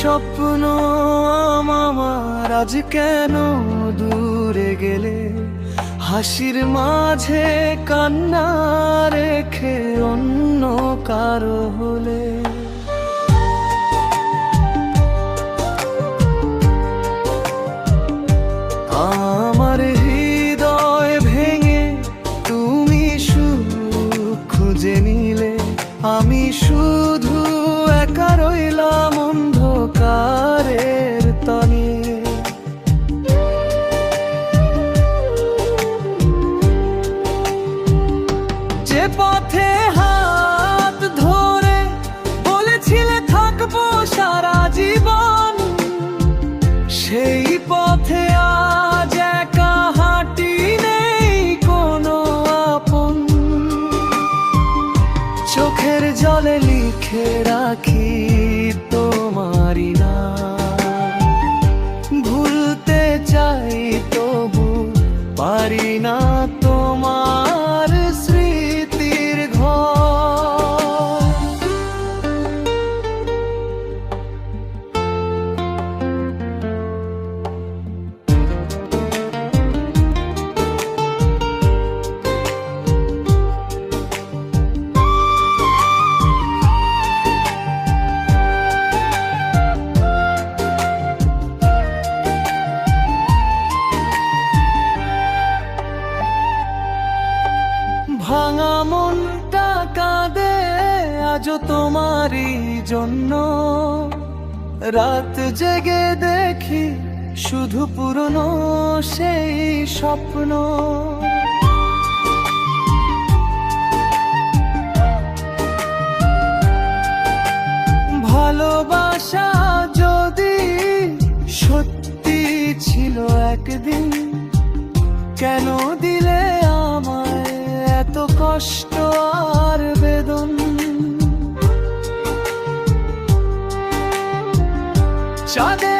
স্বপ্ন আমার আজ কেন দূরে গেলে, হাসির মাঝে কান্না রেখে অন্য কারো হলে। আমার হৃদয় ভেঙে তুমি সুখ খুঁজে নিলে, আমি শুধু একা রইলাম অন্ধকারের তলে। যে পথে হাত ধরে বলেছিলে থাকবো সারা জীবন, সেই পথে আজ একা হাঁটি, নেই কোনো আপন। চোখের জলে লিখে রাখি তোমারি নাম, ভুলতে চাই তবু পারি না তোমার স্মৃতির ঘর। ভাঙা মনটা কাঁদে আজও তোমারই জন্য, রাত জেগে দেখি শুধু পুরনো সেই স্বপ্ন। ভালোবাসা যদি সত্যি ছিল একদিন, কেন দিলে আমায় এত কষ্ট আর বেদন। চাঁদে